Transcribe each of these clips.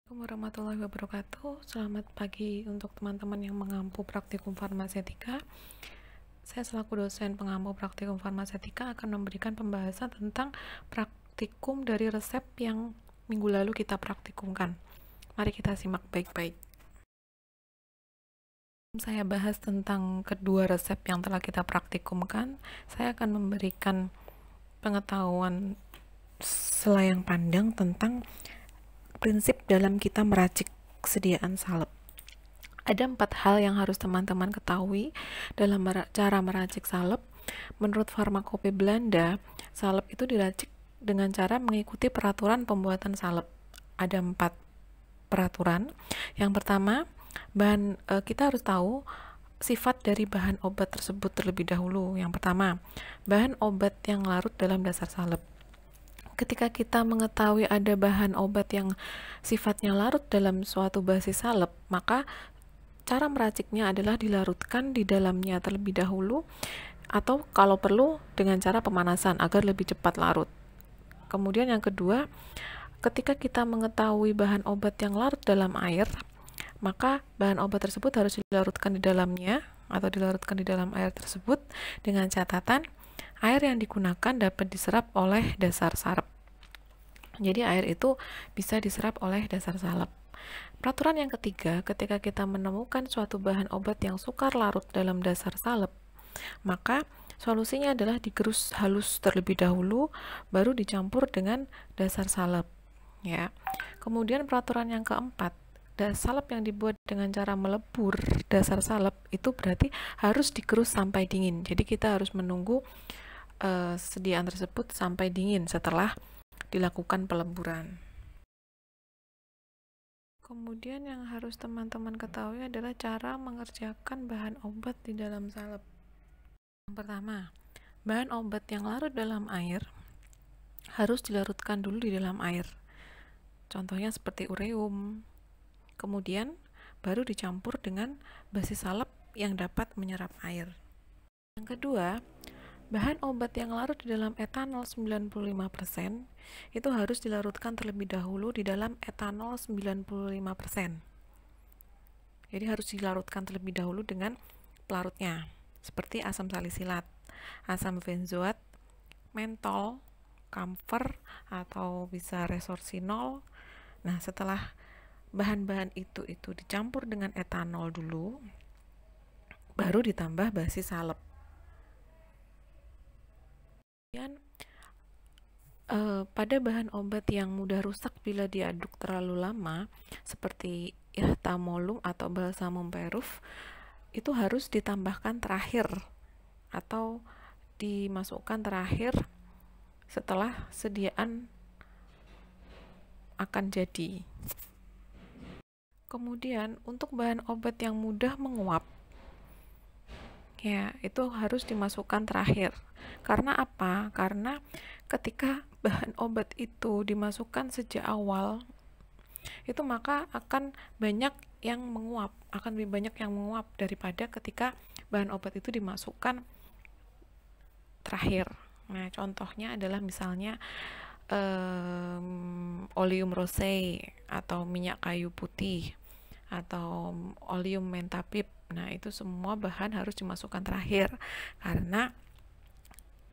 Assalamualaikum warahmatullahi wabarakatuh. Selamat pagi untuk teman-teman yang mengampu praktikum farmasetika. Saya selaku dosen pengampu praktikum farmasetika akan memberikan pembahasan tentang praktikum dari resep yang minggu lalu kita praktikumkan. Mari kita simak baik-baik. Saya bahas tentang kedua resep yang telah kita praktikumkan. Saya akan memberikan pengetahuan selayang pandang tentang prinsip dalam kita meracik sediaan salep. Ada 4 hal yang harus teman-teman ketahui dalam cara meracik salep. Menurut farmakope Belanda, salep itu diracik dengan cara mengikuti peraturan pembuatan salep. Ada 4 peraturan. Yang pertama, kita harus tahu sifat dari bahan obat tersebut terlebih dahulu. Yang pertama, bahan obat yang larut dalam dasar salep. Ketika kita mengetahui ada bahan obat yang sifatnya larut dalam suatu basis salep, maka cara meraciknya adalah dilarutkan di dalamnya terlebih dahulu, atau kalau perlu dengan cara pemanasan agar lebih cepat larut. Kemudian yang kedua, ketika kita mengetahui bahan obat yang larut dalam air, maka bahan obat tersebut harus dilarutkan di dalamnya atau dilarutkan di dalam air tersebut dengan catatan air yang digunakan dapat diserap oleh dasar salep. Jadi air itu bisa diserap oleh dasar salep. Peraturan yang ketiga, ketika kita menemukan suatu bahan obat yang sukar larut dalam dasar salep, maka solusinya adalah digerus halus terlebih dahulu, baru dicampur dengan dasar salep. Ya. Kemudian peraturan yang keempat, salep yang dibuat dengan cara melebur dasar salep itu berarti harus digerus sampai dingin. Jadi kita harus menunggu sediaan tersebut sampai dingin setelah dilakukan peleburan. Kemudian yang harus teman-teman ketahui adalah cara mengerjakan bahan obat di dalam salep. Yang pertama, bahan obat yang larut dalam air harus dilarutkan dulu di dalam air. Contohnya seperti ureum. Kemudian baru dicampur dengan basis salep yang dapat menyerap air. Yang kedua, bahan obat yang larut di dalam etanol 95% itu harus dilarutkan terlebih dahulu di dalam etanol 95%. Jadi harus dilarutkan terlebih dahulu dengan pelarutnya, seperti asam salisilat, asam benzoat, mentol, kamfer, atau bisa resorsinol. Nah, setelah bahan-bahan itu dicampur dengan etanol dulu, baru ditambah basis salep. Kemudian pada bahan obat yang mudah rusak bila diaduk terlalu lama, seperti ihtamolum atau balsamum peruf, itu harus ditambahkan terakhir atau dimasukkan terakhir setelah sediaan akan jadi. Kemudian untuk bahan obat yang mudah menguap, ya itu harus dimasukkan terakhir. Karena apa? Karena ketika bahan obat itu dimasukkan sejak awal, itu maka akan banyak yang menguap, akan lebih banyak yang menguap daripada ketika bahan obat itu dimasukkan terakhir. Nah, contohnya adalah misalnya oleum rosé atau minyak kayu putih atau oleum mentapip. Nah, itu semua bahan harus dimasukkan terakhir karena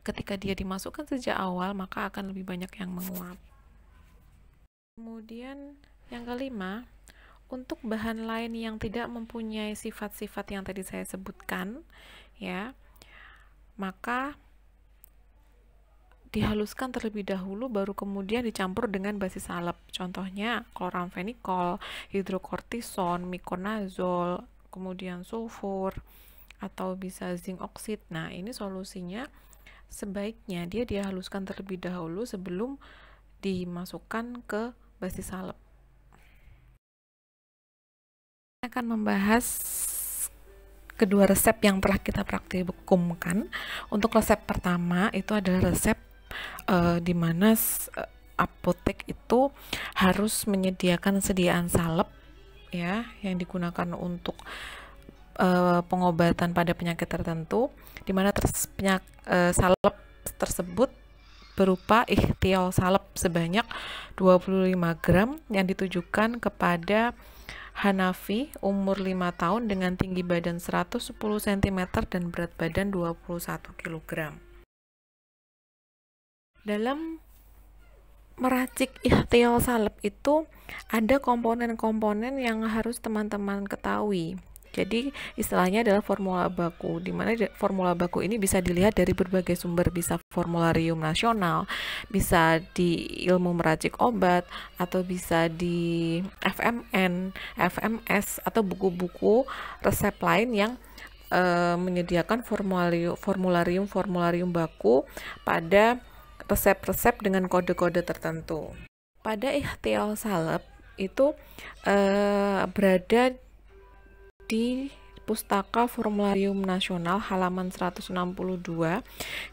ketika dia dimasukkan sejak awal maka akan lebih banyak yang menguap. Kemudian yang kelima, untuk bahan lain yang tidak mempunyai sifat-sifat yang tadi saya sebutkan, ya, maka dihaluskan terlebih dahulu baru kemudian dicampur dengan basis salep. Contohnya kloramfenikol, hidrokortison, mikonazol, kemudian sulfur, atau bisa zinc oxide. Nah, ini solusinya sebaiknya dia dihaluskan terlebih dahulu sebelum dimasukkan ke basis salep. Saya akan membahas kedua resep yang telah kita praktikumkan. Untuk resep pertama itu adalah resep di mana apotek itu harus menyediakan sediaan salep, ya, yang digunakan untuk pengobatan pada penyakit tertentu, di mana salep tersebut berupa ikhtiol salep sebanyak 25 gram yang ditujukan kepada Hanafi umur 5 tahun dengan tinggi badan 110 cm dan berat badan 21 kg. Dalam meracik ikhtiol salep itu ada komponen-komponen yang harus teman-teman ketahui. Jadi istilahnya adalah formula baku, di mana formula baku ini bisa dilihat dari berbagai sumber, bisa formularium nasional, bisa di ilmu meracik obat, atau bisa di FMN, FMS, atau buku-buku resep lain yang menyediakan formularium baku pada resep-resep dengan kode-kode tertentu. Pada ikhtiol salep itu berada di Pustaka Formularium Nasional halaman 162,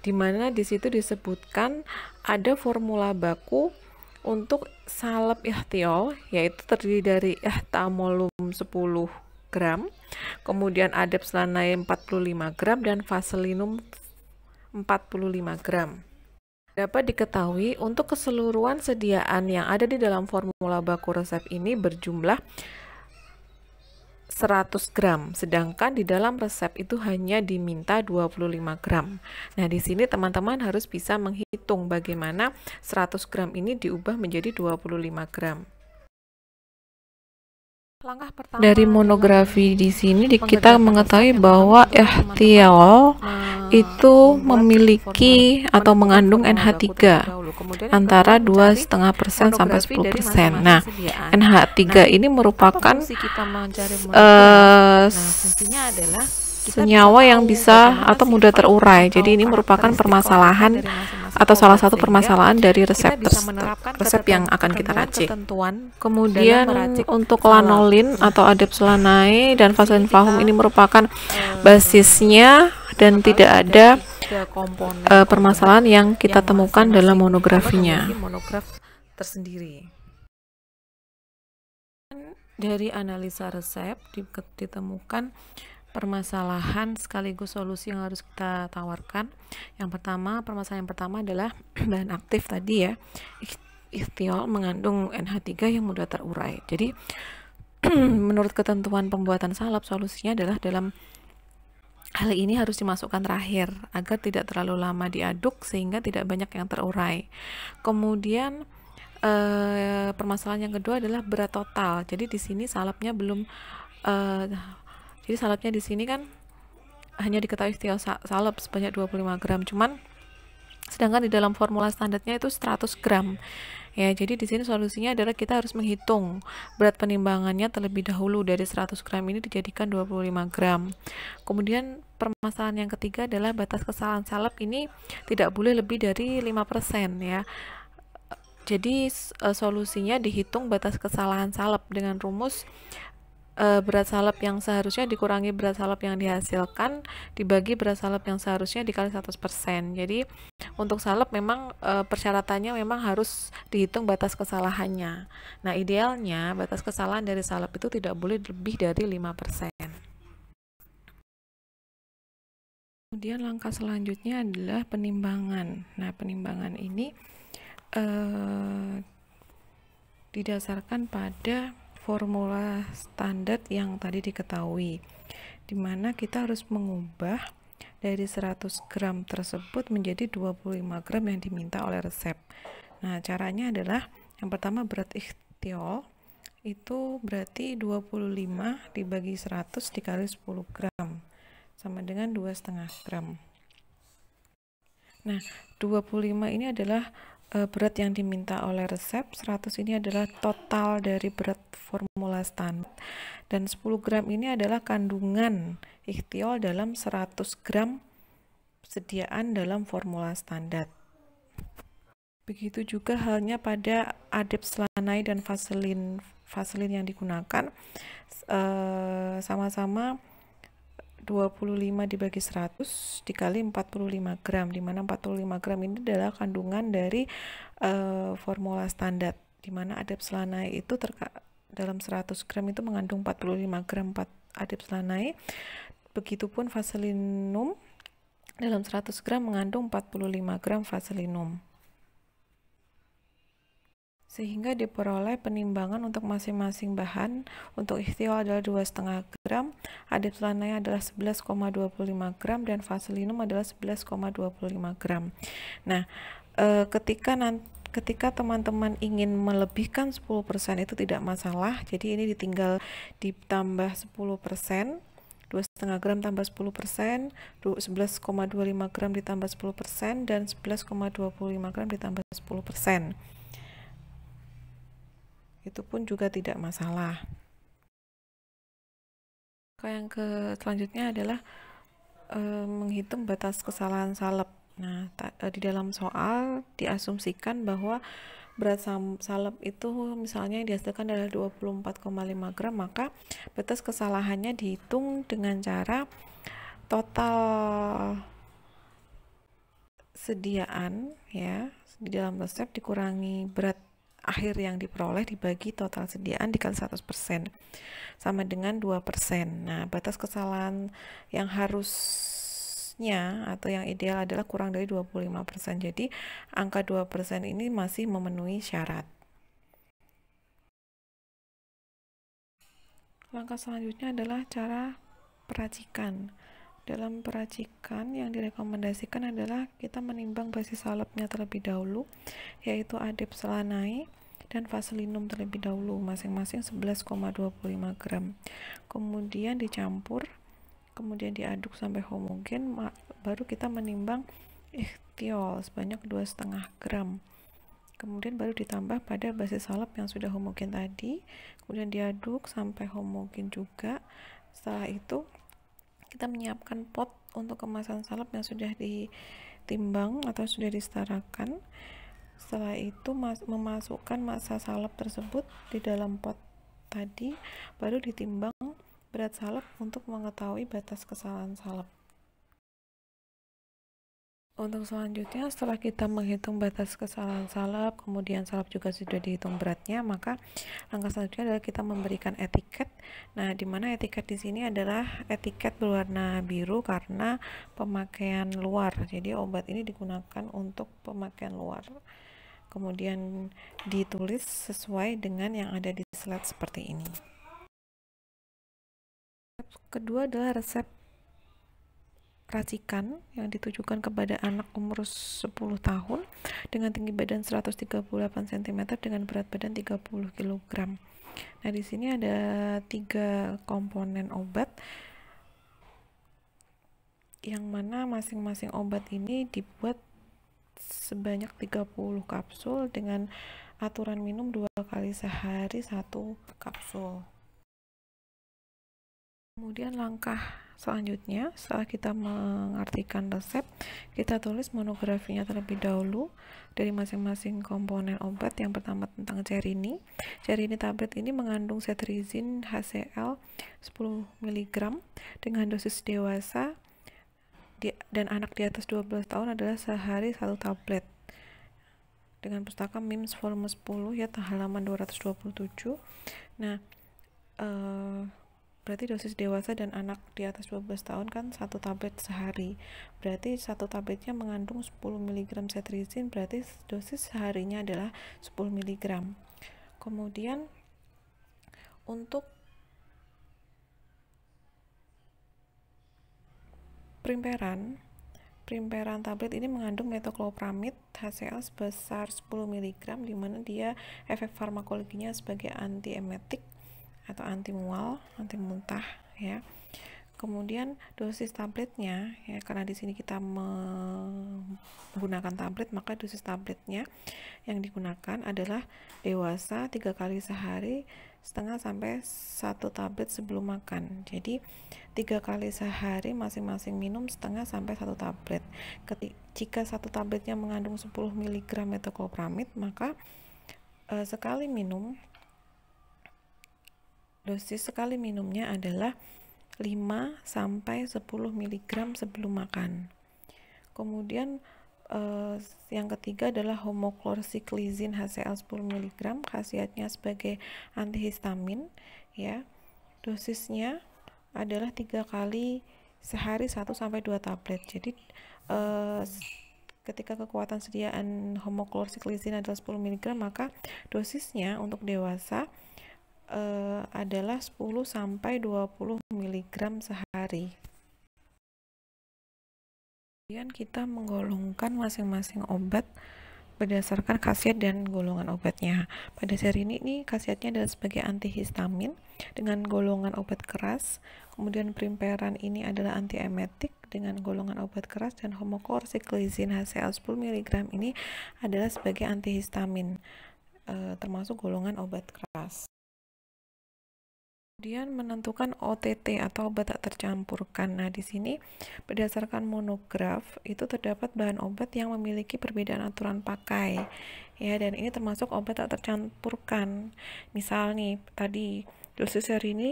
di mana di situ disebutkan ada formula baku untuk salep ikhtiol, yaitu terdiri dari ihtamolum 10 gram, kemudian adepslanai 45 gram, dan vaselinum 45 gram. Dapat diketahui untuk keseluruhan sediaan yang ada di dalam formula baku resep ini berjumlah 100 gram, sedangkan di dalam resep itu hanya diminta 25 gram. Nah, di sini teman-teman harus bisa menghitung bagaimana 100 gram ini diubah menjadi 25 gram. Langkah pertama dari monografi di sini kita mengetahui bahwa ikhtiol itu memiliki atau mengandung NH3 antara 2,5% sampai 10%. Nah, NH3 ini merupakan senyawa yang bisa atau mudah terurai. Jadi ini merupakan permasalahan atau salah satu permasalahan dari resep yang akan kita racik. Kemudian untuk lanolin atau adepslanai dan vaselin flahum ini merupakan basisnya dan tidak ada permasalahan yang kita temukan dalam monografinya. Tersendiri. Dari analisa resep ditemukan permasalahan sekaligus solusi yang harus kita tawarkan. Permasalahan yang pertama adalah bahan aktif tadi ya. Ikhtiol mengandung NH3 yang mudah terurai. Jadi menurut ketentuan pembuatan salep, solusinya adalah dalam hal ini harus dimasukkan terakhir agar tidak terlalu lama diaduk sehingga tidak banyak yang terurai. Kemudian permasalahan yang kedua adalah berat total. Jadi di sini salepnya belum jadi salepnya di sini kan hanya diketahui ikhtiol salep sebanyak 25 gram, sedangkan di dalam formula standarnya itu 100 gram. Ya, jadi di sini solusinya adalah kita harus menghitung berat penimbangannya terlebih dahulu, dari 100 gram ini dijadikan 25 gram. Kemudian permasalahan yang ketiga adalah batas kesalahan salep ini tidak boleh lebih dari 5% ya. Jadi solusinya dihitung batas kesalahan salep dengan rumus berat salep yang seharusnya dikurangi berat salep yang dihasilkan dibagi berat salep yang seharusnya dikali 100%. Jadi untuk salep memang persyaratannya memang harus dihitung batas kesalahannya. Nah, idealnya batas kesalahan dari salep itu tidak boleh lebih dari 5%. Kemudian langkah selanjutnya adalah penimbangan. Nah, penimbangan ini didasarkan pada formula standar yang tadi diketahui, di mana kita harus mengubah dari 100 gram tersebut menjadi 25 gram yang diminta oleh resep. Nah, caranya adalah yang pertama berat ikhtiol itu berarti 25 dibagi 100 dikali 10 gram sama dengan 2,5 gram. Nah, 25 ini adalah berat yang diminta oleh resep, 100 ini adalah total dari berat formula standar, dan 10 gram ini adalah kandungan ikhtiol dalam 100 gram sediaan dalam formula standar. Begitu juga halnya pada adepslanai dan vaselin yang digunakan, sama-sama 25 dibagi 100 dikali 45 gram, di mana 45 gram ini adalah kandungan dari formula standar, di mana adepslanai itu dalam 100 gram itu mengandung 45 gram adepslanai. Begitupun vaselinum dalam 100 gram mengandung 45 gram vaselinum. sehingga diperoleh penimbangan untuk masing-masing bahan. Untuk ikhtiol adalah 2,5 gram, adipselanaya adalah 11,25 gram, dan vaselinum adalah 11,25 gram. Nah, ketika teman-teman ingin melebihkan 10% itu tidak masalah, jadi ini ditinggal ditambah 10%, 2,5 gram tambah 10%, 11,25 gram ditambah 10%, dan 11,25 gram ditambah 10%. Itu pun juga tidak masalah. Yang selanjutnya adalah menghitung batas kesalahan salep. Nah, di dalam soal diasumsikan bahwa berat salep itu misalnya yang dihasilkan adalah 24,5 gram, maka batas kesalahannya dihitung dengan cara total sediaan ya di dalam resep dikurangi berat akhir yang diperoleh dibagi total sediaan dikali 100%, sama dengan 2%. Nah, batas kesalahan yang harusnya atau yang ideal adalah kurang dari 25%. Jadi, angka 2% ini masih memenuhi syarat. Langkah selanjutnya adalah cara peracikan. Dalam peracikan yang direkomendasikan adalah kita menimbang basis salepnya terlebih dahulu, yaitu adipselanai dan vaselinum terlebih dahulu, masing-masing 11,25 gram. Kemudian dicampur, kemudian diaduk sampai homogen, baru kita menimbang ikhtiol sebanyak 2,5 gram. Kemudian baru ditambah pada basis salep yang sudah homogen tadi, kemudian diaduk sampai homogen juga. Setelah itu kita menyiapkan pot untuk kemasan salep yang sudah ditimbang atau sudah disetarakan. Setelah itu memasukkan massa salep tersebut di dalam pot tadi, baru ditimbang berat salep untuk mengetahui batas kesalahan salep. Untuk selanjutnya, setelah kita menghitung batas kesalahan salep, kemudian salep juga sudah dihitung beratnya, maka langkah selanjutnya adalah kita memberikan etiket. Nah, di mana etiket di sini adalah etiket berwarna biru karena pemakaian luar. Jadi obat ini digunakan untuk pemakaian luar. Kemudian ditulis sesuai dengan yang ada di slide seperti ini. Kedua adalah resep racikan yang ditujukan kepada anak umur 10 tahun dengan tinggi badan 138 cm dengan berat badan 30 kg. Nah, di sini ada 3 komponen obat yang mana masing-masing obat ini dibuat sebanyak 30 kapsul dengan aturan minum 2 kali sehari 1 kapsul. Kemudian langkah selanjutnya, setelah kita mengartikan resep, kita tulis monografinya terlebih dahulu dari masing-masing komponen obat. Yang pertama tentang cerini. Cerini tablet ini mengandung cetirizine HCl 10 mg dengan dosis dewasa dan anak di atas 12 tahun adalah sehari 1 tablet. Dengan pustaka MIMS volume 10 ya, halaman 227. Nah, berarti dosis dewasa dan anak di atas 12 tahun kan 1 tablet sehari, berarti 1 tabletnya mengandung 10 mg cetirizine, berarti dosis seharinya adalah 10 mg. Kemudian untuk primperan tablet ini mengandung metoclopramid HCl sebesar 10 mg, dimana dia efek farmakologinya sebagai antiemetik atau anti mual, anti muntah ya. Kemudian dosis tabletnya ya, karena di sini kita menggunakan tablet, maka dosis tabletnya yang digunakan adalah dewasa 3 kali sehari setengah sampai 1 tablet sebelum makan. Jadi 3 kali sehari masing-masing minum setengah sampai 1 tablet. Jika 1 tabletnya mengandung 10 mg metoclopramid, maka sekali minum, dosis sekali minumnya adalah 5 sampai 10 mg sebelum makan. Kemudian yang ketiga adalah homoklorsiklizin HCl 10 mg, khasiatnya sebagai antihistamin ya. Dosisnya adalah 3 kali sehari 1 sampai 2 tablet. Jadi ketika kekuatan sediaan homoklorsiklizin adalah 10 mg, maka dosisnya untuk dewasa adalah 10 sampai 20 mg sehari. Kemudian kita menggolongkan masing-masing obat berdasarkan khasiat dan golongan obatnya. Pada seri ini khasiatnya adalah sebagai antihistamin dengan golongan obat keras. Kemudian primperan ini adalah antiemetik dengan golongan obat keras, dan homoklorsiklizin HCl 10 mg ini adalah sebagai antihistamin termasuk golongan obat keras. Kemudian menentukan OTT atau obat tak tercampurkan. Nah, di sini berdasarkan monograf itu terdapat bahan obat yang memiliki perbedaan aturan pakai. Ya, dan ini termasuk obat tak tercampurkan. Misal nih, tadi dosis hari ini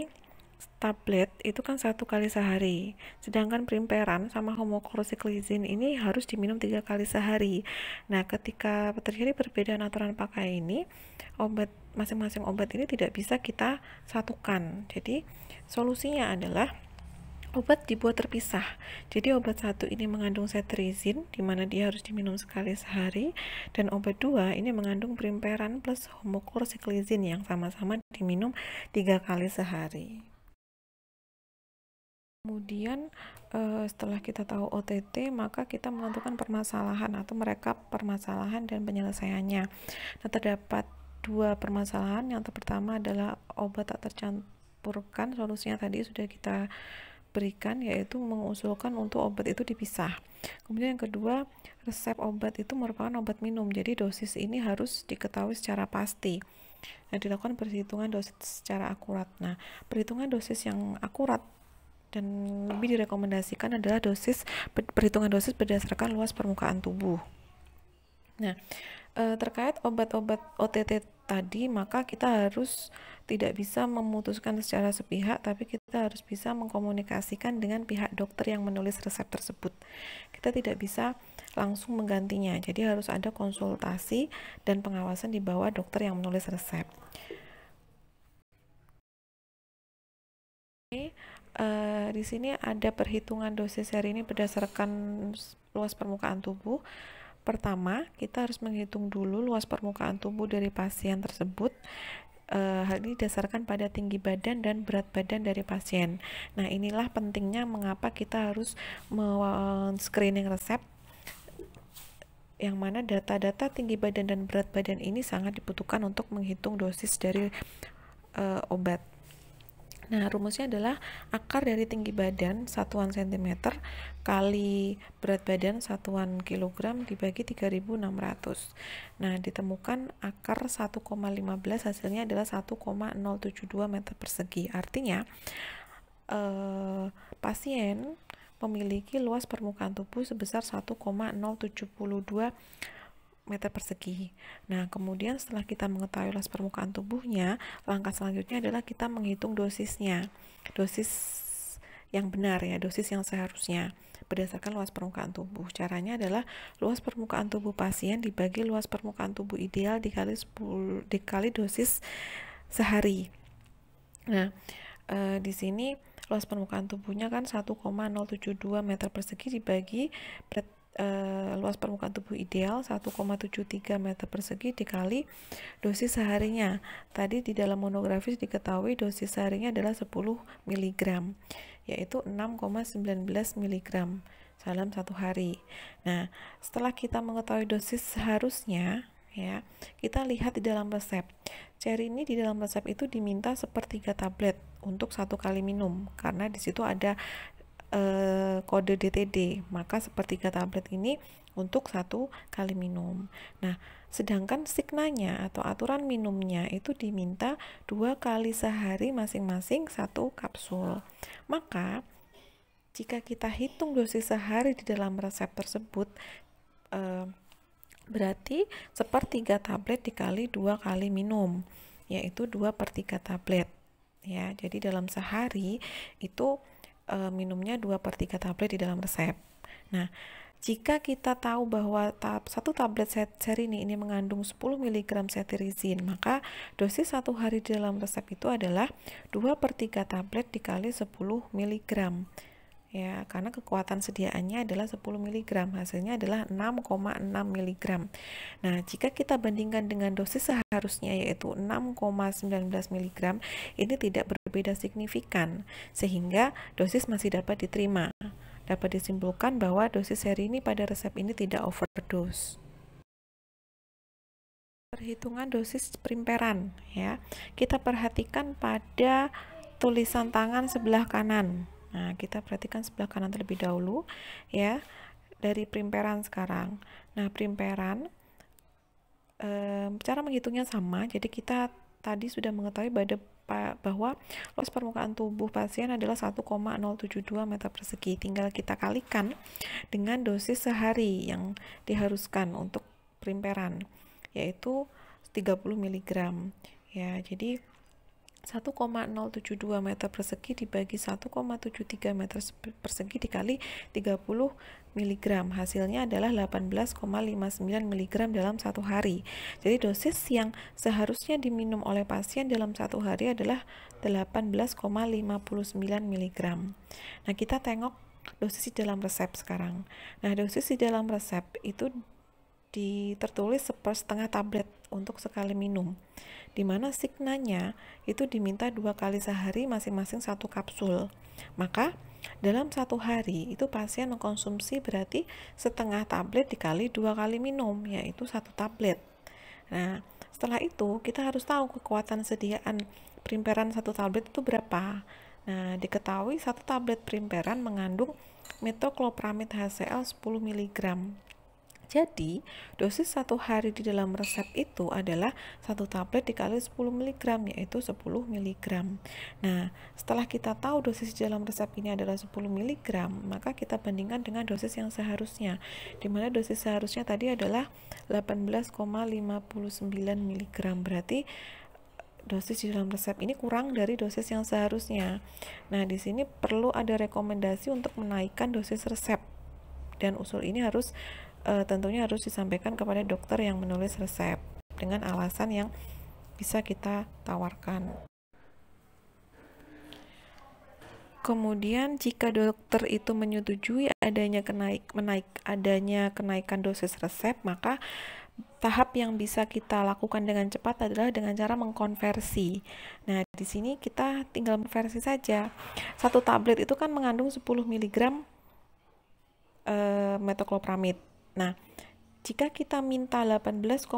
tablet itu kan 1 kali sehari, sedangkan primperan sama homoklorsiklizin ini harus diminum 3 kali sehari. Nah, ketika terjadi perbedaan aturan pakai ini, masing-masing obat ini tidak bisa kita satukan. Jadi solusinya adalah obat dibuat terpisah. Jadi obat satu ini mengandung cetirizin, di mana dia harus diminum sekali sehari, dan obat 2 ini mengandung primperan plus homoklorsiklizin yang sama-sama diminum 3 kali sehari. Kemudian setelah kita tahu OTT, maka kita menentukan permasalahan atau merekap permasalahan dan penyelesaiannya. Nah, terdapat 2 permasalahan. Yang pertama adalah obat tak tercampurkan. Solusinya tadi sudah kita berikan, yaitu mengusulkan untuk obat itu dipisah. Kemudian yang kedua, resep obat itu merupakan obat minum, jadi dosis ini harus diketahui secara pasti. Nah, dilakukan perhitungan dosis secara akurat. Nah, perhitungan dosis yang akurat dan lebih direkomendasikan adalah perhitungan dosis berdasarkan luas permukaan tubuh. Nah, terkait obat-obat OTT tadi, maka kita harus tidak bisa memutuskan secara sepihak, tapi kita harus bisa mengkomunikasikan dengan pihak dokter yang menulis resep tersebut. Kita tidak bisa langsung menggantinya, jadi harus ada konsultasi dan pengawasan di bawah dokter yang menulis resep. Di sini ada perhitungan dosis seri ini berdasarkan luas permukaan tubuh. Pertama, kita harus menghitung dulu luas permukaan tubuh dari pasien tersebut. Hal ini didasarkan pada tinggi badan dan berat badan dari pasien. Nah, inilah pentingnya mengapa kita harus men-screening resep, yang mana data-data tinggi badan dan berat badan ini sangat dibutuhkan untuk menghitung dosis dari obat. Nah, rumusnya adalah akar dari tinggi badan satuan cm kali berat badan satuan kilogram dibagi 3600. Nah, ditemukan akar 1,15, hasilnya adalah 1,072 meter persegi. Artinya pasien memiliki luas permukaan tubuh sebesar 1,072 meter persegi. Nah, kemudian setelah kita mengetahui luas permukaan tubuhnya, langkah selanjutnya adalah kita menghitung dosisnya. Dosis yang benar ya, dosis yang seharusnya berdasarkan luas permukaan tubuh. Caranya adalah luas permukaan tubuh pasien dibagi luas permukaan tubuh ideal dikali dosis sehari. Nah, di sini luas permukaan tubuhnya kan 1,072 meter persegi dibagi luas permukaan tubuh ideal 1,73 meter persegi dikali dosis seharinya. Tadi di dalam monografis diketahui dosis seharinya adalah 10 mg, yaitu 6,19 mg dalam 1 hari. Nah, setelah kita mengetahui dosis seharusnya, ya, kita lihat di dalam resep. Ceri ini di dalam resep itu diminta 1/3 tablet untuk 1 kali minum, karena di situ ada kode DTD, maka 1/3 tablet ini untuk 1 kali minum. Nah, sedangkan signanya atau aturan minumnya itu diminta 2 kali sehari masing-masing 1 kapsul. Maka jika kita hitung dosis sehari di dalam resep tersebut, berarti 1/3 tablet dikali 2 kali minum, yaitu 2/3 tablet. Ya, jadi dalam sehari itu minumnya 2/3 tablet di dalam resep. Nah, jika kita tahu bahwa 1 tablet seri ini mengandung 10 mg cetirizin, maka dosis 1 hari di dalam resep itu adalah 2/3 tablet dikali 10 mg. ya, karena kekuatan sediaannya adalah 10 mg, hasilnya adalah 6,6 mg. Nah, jika kita bandingkan dengan dosis seharusnya yaitu 6,19 mg, ini tidak berbeda signifikan, sehingga dosis masih dapat diterima. Dapat disimpulkan bahwa dosis seri ini pada resep ini tidak overdose. Perhitungan dosis primperan, ya. Kita perhatikan pada tulisan tangan sebelah kanan. Nah, kita perhatikan sebelah kanan terlebih dahulu, ya, dari primperan sekarang. Nah, primperan, cara menghitungnya sama. Jadi kita tadi sudah mengetahui bahwa luas permukaan tubuh pasien adalah 1,072 meter persegi. Tinggal kita kalikan dengan dosis sehari yang diharuskan untuk primperan, yaitu 30 mg. Ya, jadi 1,072 meter persegi dibagi 1,73 meter persegi dikali 30 mg, hasilnya adalah 18,59 mg dalam satu hari. Jadi dosis yang seharusnya diminum oleh pasien dalam satu hari adalah 18,59 mg. Nah, kita tengok dosis di dalam resep sekarang. Nah, dosis di dalam resep itu tertulis 1/2 tablet untuk sekali minum, dimana signanya itu diminta 2 kali sehari masing-masing 1 kapsul. Maka dalam satu hari itu pasien mengkonsumsi berarti 1/2 tablet dikali 2 kali minum, yaitu 1 tablet. Nah, setelah itu kita harus tahu kekuatan sediaan primperan 1 tablet itu berapa. Nah, diketahui 1 tablet primperan mengandung metoclopramid HCl 10 mg. Jadi, dosis satu hari di dalam resep itu adalah 1 tablet dikali 10 mg, yaitu 10 mg. Nah, setelah kita tahu dosis di dalam resep ini adalah 10 mg, maka kita bandingkan dengan dosis yang seharusnya, di mana dosis seharusnya tadi adalah 18,59 mg. Berarti dosis di dalam resep ini kurang dari dosis yang seharusnya. Nah, di sini perlu ada rekomendasi untuk menaikkan dosis resep, dan usul ini tentunya harus disampaikan kepada dokter yang menulis resep dengan alasan yang bisa kita tawarkan. Kemudian jika dokter itu menyetujui adanya kenaikan dosis resep, maka tahap yang bisa kita lakukan dengan cepat adalah dengan cara mengkonversi. Nah, di sini kita tinggal konversi saja. 1 tablet itu kan mengandung 10 mg metoclopramid. Nah, jika kita minta 18,59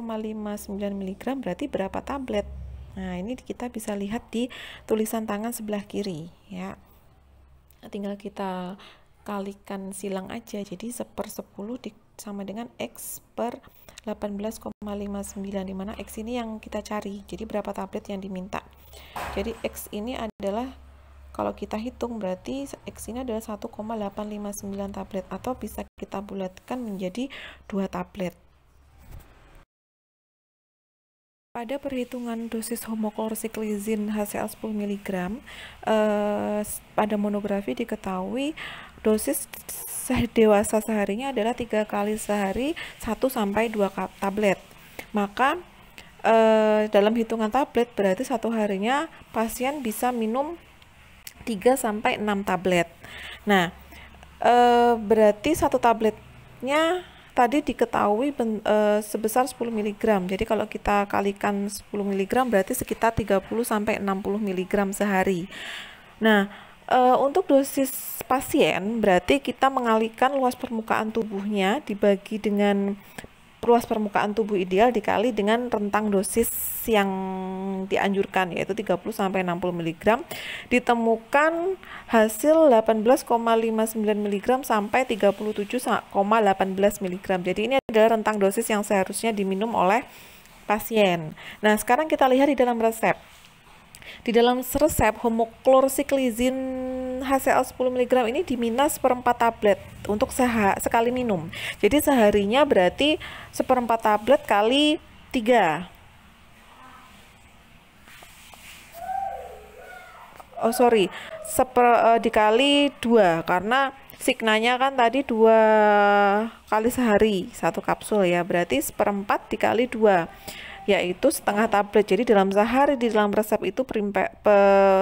mg berarti berapa tablet? Nah, ini kita bisa lihat di tulisan tangan sebelah kiri, ya. Tinggal kita kalikan silang aja. Jadi 1/10 sama dengan X per 18,59, dimana X ini yang kita cari. Jadi berapa tablet yang diminta. Jadi X ini adalah, kalau kita hitung berarti X ini adalah 1,859 tablet, atau bisa kita bulatkan menjadi 2 tablet. Pada perhitungan dosis homoklorsiklizin HCl 10 mg, pada monografi diketahui dosis dewasa seharinya adalah 3 kali sehari 1-2 tablet. Maka dalam hitungan tablet berarti satu harinya pasien bisa minum 3-6 tablet. Nah, berarti 1 tabletnya tadi diketahui sebesar 10 mg. Jadi kalau kita kalikan 10 mg berarti sekitar 30-60 mg sehari. Nah, untuk dosis pasien berarti kita mengalihkan luas permukaan tubuhnya dibagi dengan luas permukaan tubuh ideal dikali dengan rentang dosis yang dianjurkan, yaitu 30-60 mg, ditemukan hasil 18,59 mg sampai 37,18 mg. Jadi ini adalah rentang dosis yang seharusnya diminum oleh pasien. Nah, sekarang kita lihat di dalam resep. Di dalam resep homoklorsiklizin HCl 10 mg ini diminta 1/4 tablet untuk sekali minum. Jadi seharinya berarti 1/4 tablet kali 3. Dikali 2, karena signanya kan tadi 2 kali sehari 1 kapsul, ya, berarti 1/4 dikali 2, yaitu 1/2 tablet. Jadi dalam sehari di dalam resep itu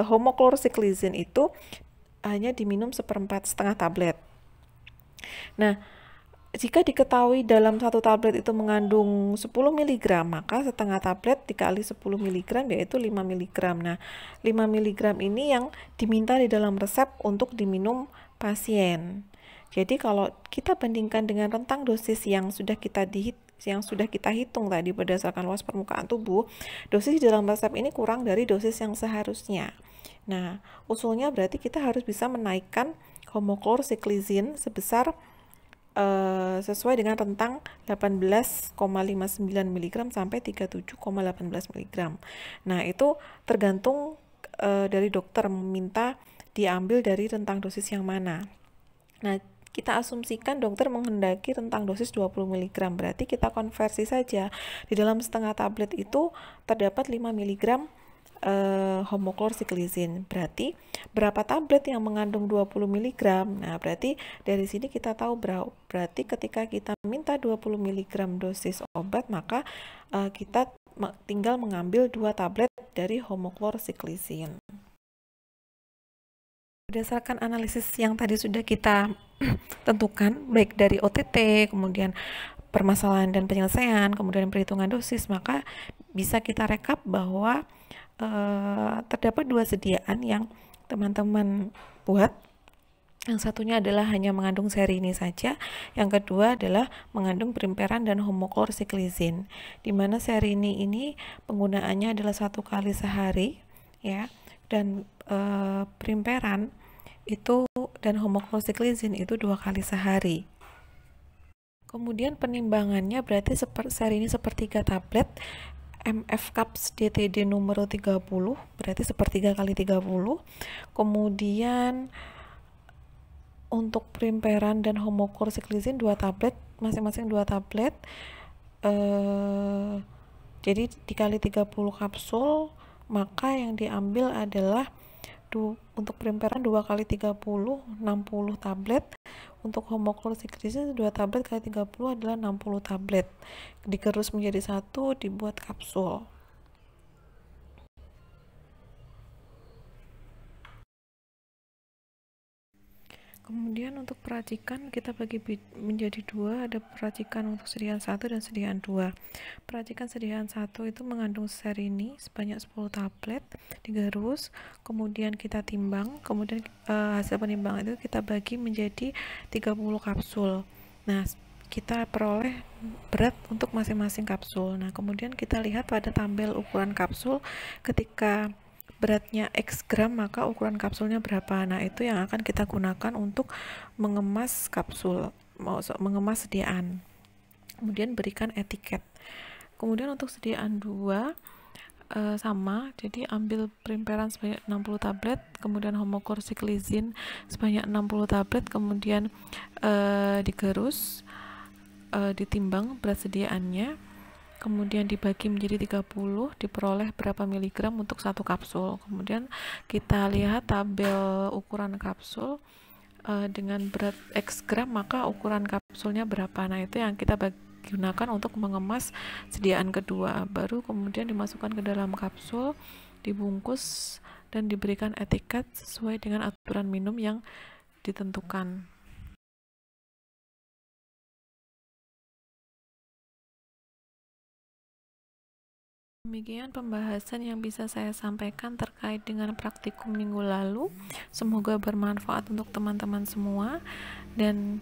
homoklorsiklizin itu hanya diminum 1/4 tablet. Nah, jika diketahui dalam satu tablet itu mengandung 10 mg, maka setengah tablet dikali 10 mg yaitu 5 mg. Nah, 5 mg ini yang diminta di dalam resep untuk diminum pasien. Jadi kalau kita bandingkan dengan rentang dosis yang sudah kita hitung tadi berdasarkan luas permukaan tubuh, dosis di dalam resep ini kurang dari dosis yang seharusnya. Nah, usulnya berarti kita harus bisa menaikkan homoklorsiklizin sebesar sesuai dengan rentang 18,59 mg sampai 37,18 mg. Nah, itu tergantung dari dokter meminta diambil dari rentang dosis yang mana. Nah, kita asumsikan dokter menghendaki rentang dosis 20 mg, berarti kita konversi saja. Di dalam setengah tablet itu terdapat 5 mg homoklorsiklizin. Berarti berapa tablet yang mengandung 20 mg? Nah, berarti dari sini kita tahu berarti ketika kita minta 20 mg dosis obat, maka kita tinggal mengambil 2 tablet dari homoklorsiklizin. Berdasarkan analisis yang tadi sudah kita tentukan, baik dari OTT, kemudian permasalahan dan penyelesaian, kemudian perhitungan dosis, maka bisa kita rekap bahwa terdapat 2 sediaan yang teman-teman buat. Yang satunya adalah hanya mengandung seri ini saja, yang kedua adalah mengandung primperan dan homoklorsiklizin, di mana seri ini penggunaannya adalah 1 kali sehari, ya, dan primperan itu dan homoklorsiklizin itu 2 kali sehari. Kemudian penimbangannya berarti seri ini 1/3 tablet, MF Caps DTD numero 30, berarti 1/3 kali 30. Kemudian untuk primperan dan homoklorsiklizin 2 tablet, masing-masing 2 tablet. Jadi dikali 30 kapsul, maka yang diambil adalah untuk primperan 2 kali 30, 60 tablet. Untuk homoklorsiklizin 2 tablet kali 30 adalah 60 tablet. Digerus menjadi 1, dibuat kapsul. Kemudian untuk peracikan kita bagi menjadi 2, ada peracikan untuk sediaan 1 dan sediaan 2. Peracikan sediaan 1 itu mengandung seri ini sebanyak 10 tablet, digerus, kemudian kita timbang, kemudian hasil penimbangan itu kita bagi menjadi 30 kapsul. Nah, kita peroleh berat untuk masing-masing kapsul. Nah, kemudian kita lihat pada tabel ukuran kapsul, ketika beratnya X gram, maka ukuran kapsulnya berapa. Nah, itu yang akan kita gunakan untuk mengemas kapsul, mengemas sediaan. Kemudian berikan etiket. Kemudian untuk sediaan 2 sama, jadi ambil primperan sebanyak 60 tablet, kemudian homoklorsiklizin sebanyak 60 tablet, kemudian digerus, ditimbang berat sediaannya, kemudian dibagi menjadi 30, diperoleh berapa miligram untuk 1 kapsul. Kemudian kita lihat tabel ukuran kapsul dengan berat X gram, maka ukuran kapsulnya berapa. Nah, itu yang kita gunakan untuk mengemas sediaan kedua. Baru kemudian dimasukkan ke dalam kapsul, dibungkus, dan diberikan etiket sesuai dengan aturan minum yang ditentukan. Demikian pembahasan yang bisa saya sampaikan terkait dengan praktikum minggu lalu. Semoga bermanfaat untuk teman-teman semua. Dan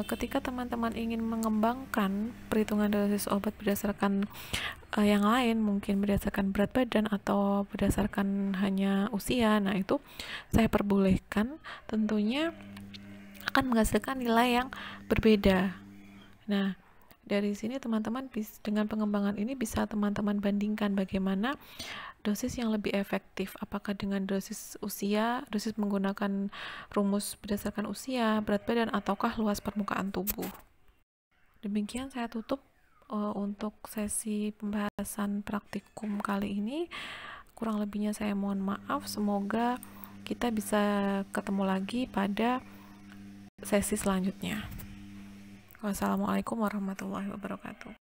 ketika teman-teman ingin mengembangkan perhitungan dosis obat berdasarkan yang lain, mungkin berdasarkan berat badan atau berdasarkan hanya usia, nah itu saya perbolehkan, tentunya akan menghasilkan nilai yang berbeda. Nah, dari sini teman-teman dengan pengembangan ini bisa teman-teman bandingkan bagaimana dosis yang lebih efektif, apakah dengan dosis usia, dosis menggunakan rumus berdasarkan usia, berat badan, ataukah luas permukaan tubuh. Demikian saya tutup untuk sesi pembahasan praktikum kali ini. Kurang lebihnya saya mohon maaf, semoga kita bisa ketemu lagi pada sesi selanjutnya. Wassalamualaikum warahmatullahi wabarakatuh.